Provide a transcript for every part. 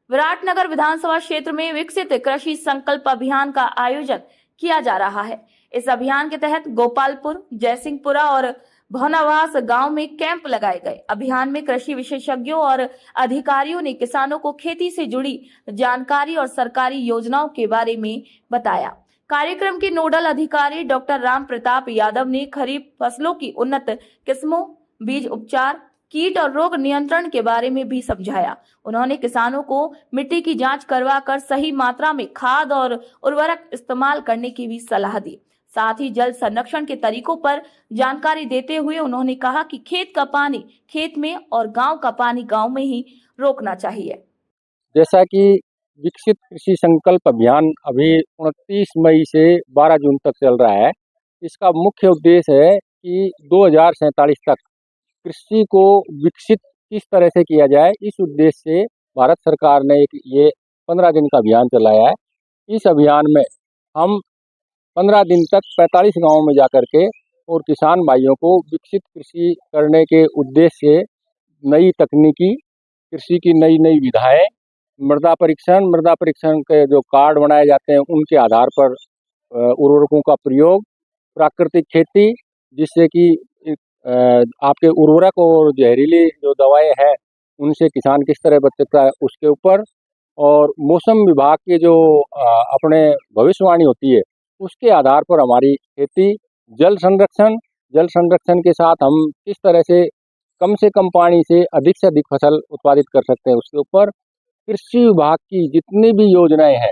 विराटनगर विधानसभा क्षेत्र में विकसित कृषि संकल्प अभियान का आयोजन किया जा रहा है। इस अभियान के तहत गोपालपुर, जयसिंहपुरा और भवनावास गांव में कैंप लगाए गए। अभियान में कृषि विशेषज्ञों और अधिकारियों ने किसानों को खेती से जुड़ी जानकारी और सरकारी योजनाओं के बारे में बताया। कार्यक्रम के नोडल अधिकारी डॉक्टर राम प्रताप यादव ने खरीफ फसलों की उन्नत किस्मों, बीज उपचार, कीट और रोग नियंत्रण के बारे में भी समझाया। उन्होंने किसानों को मिट्टी की जांच करवाकर सही मात्रा में खाद और उर्वरक इस्तेमाल करने की भी सलाह दी। साथ ही जल संरक्षण के तरीकों पर जानकारी देते हुए उन्होंने कहा कि खेत का पानी खेत में और गांव का पानी गांव में ही रोकना चाहिए। जैसा कि विकसित कृषि संकल्प अभियान अभी 29 मई से 12 जून तक चल रहा है। इसका मुख्य उद्देश्य है कि 2047 तक कृषि को विकसित किस तरह से किया जाए। इस उद्देश्य से भारत सरकार ने ये 15 दिन का अभियान चलाया है। इस अभियान में हम 15 दिन तक 45 गांवों में जाकर के और किसान भाइयों को विकसित कृषि करने के उद्देश्य से नई तकनीकी कृषि की नई विधाएं, मृदा परीक्षण के जो कार्ड बनाए जाते हैं उनके आधार पर उर्वरकों का प्रयोग, प्राकृतिक खेती जिससे कि आपके उर्वरक और जहरीली जो दवाएं हैं उनसे किसान किस तरह बच सकता है उसके ऊपर, और मौसम विभाग की जो अपने भविष्यवाणी होती है उसके आधार पर हमारी खेती, जल संरक्षण के साथ हम किस तरह से कम पानी से अधिक फसल उत्पादित कर सकते हैं उसके ऊपर, कृषि विभाग की जितनी भी योजनाएं हैं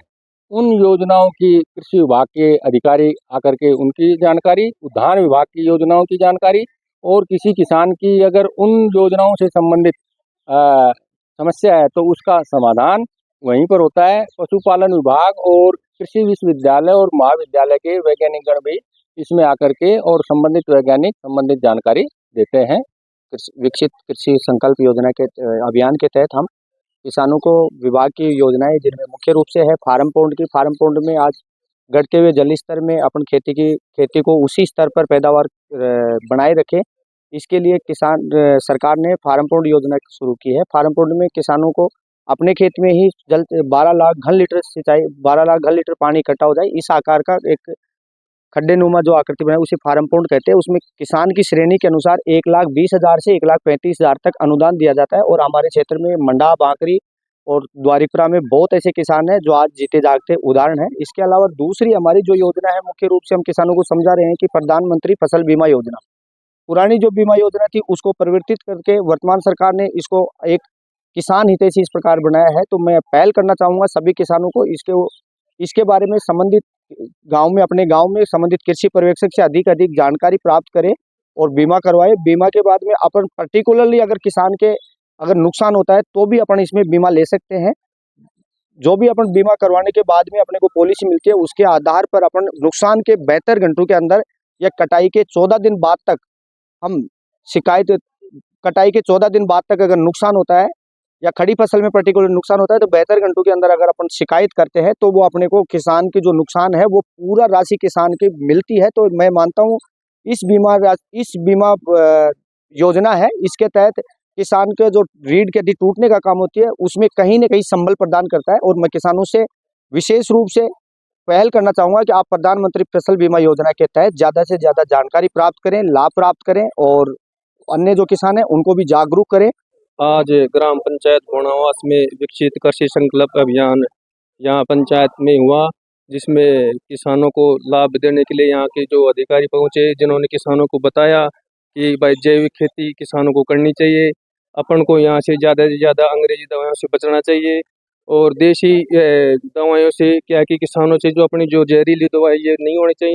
उन योजनाओं की कृषि विभाग के अधिकारी आकर के उनकी जानकारी, उद्यान विभाग की योजनाओं की जानकारी, और किसी किसान की अगर उन योजनाओं से संबंधित समस्या है तो उसका समाधान वहीं पर होता है। पशुपालन विभाग और कृषि विश्वविद्यालय और महाविद्यालय के वैज्ञानिकगण भी इसमें आकर के और संबंधित वैज्ञानिक संबंधित जानकारी देते हैं। विकसित कृषि संकल्प योजना के अभियान के तहत हम किसानों को विभाग की योजनाएं जिनमें मुख्य रूप से है फार्म पौंड में आज घटते हुए जल स्तर में अपन खेती को उसी स्तर पर पैदावार बनाए रखें। इसके लिए किसान सरकार ने फार्म पौंड योजना शुरू की है। फार्म पौंड में किसानों को अपने खेत में ही जल 12 लाख घन लीटर पानी इकट्ठा हो जाए, इस आकार का एक खड्डे नुमा जो आकृति बनाए उसे फार्म पौंड कहते हैं। उसमें किसान की श्रेणी के अनुसार 1,20,000 से 1,35,000 तक अनुदान दिया जाता है। और हमारे क्षेत्र में मंडा, बांकरी और द्वारिकपुरा में बहुत ऐसे किसान हैं जो आज जीते जागते उदाहरण हैं। इसके अलावा दूसरी हमारी जो योजना है, मुख्य रूप से हम किसानों को समझा रहे हैं कि प्रधानमंत्री फसल बीमा योजना, पुरानी जो बीमा योजना थी उसको परिवर्तित करके वर्तमान सरकार ने इसको एक किसान हितैषी इस प्रकार बनाया है। तो मैं पहल करना चाहूँगा सभी किसानों को इसके बारे में संबंधित गांव में, अपने गांव में संबंधित कृषि पर्यवेक्षक से अधिक जानकारी प्राप्त करें और बीमा करवाएं। बीमा के बाद में अपन पर्टिकुलरली अगर किसान के अगर नुकसान होता है तो भी अपन इसमें बीमा ले सकते हैं। जो भी अपन बीमा करवाने के बाद में अपने को पॉलिसी मिलती है उसके आधार पर अपन नुकसान के 72 घंटों के अंदर या कटाई के 14 दिन बाद तक हम कटाई के 14 दिन बाद तक अगर नुकसान होता है या खड़ी फसल में पर्टिकुलर नुकसान होता है तो 72 घंटों के अंदर अगर अपन शिकायत करते हैं तो वो अपने को किसान की जो नुकसान है वो पूरा राशि किसान की मिलती है। तो मैं मानता हूँ इस बीमा योजना है, इसके तहत किसान के जो रीढ़ की हड्डी टूटने का काम होती है उसमें कहीं न कहीं संबल प्रदान करता है। और मैं किसानों से विशेष रूप से पहल करना चाहूँगा कि आप प्रधानमंत्री फसल बीमा योजना के तहत ज़्यादा से ज़्यादा जानकारी प्राप्त करें, लाभ प्राप्त करें और अन्य जो किसान हैं उनको भी जागरूक करें। आज ग्राम पंचायत भवनावास में विकसित कृषि संकल्प अभियान यहाँ पंचायत में हुआ, जिसमें किसानों को लाभ देने के लिए यहाँ के जो अधिकारी पहुँचे, जिन्होंने किसानों को बताया कि भाई जैविक खेती किसानों को करनी चाहिए, अपन को यहाँ से ज़्यादा अंग्रेजी दवाओं से बचना चाहिए और देसी दवाइयों से क्या है कि किसानों से जो अपनी जो जहरीली दवाई ये नहीं होनी चाहिए।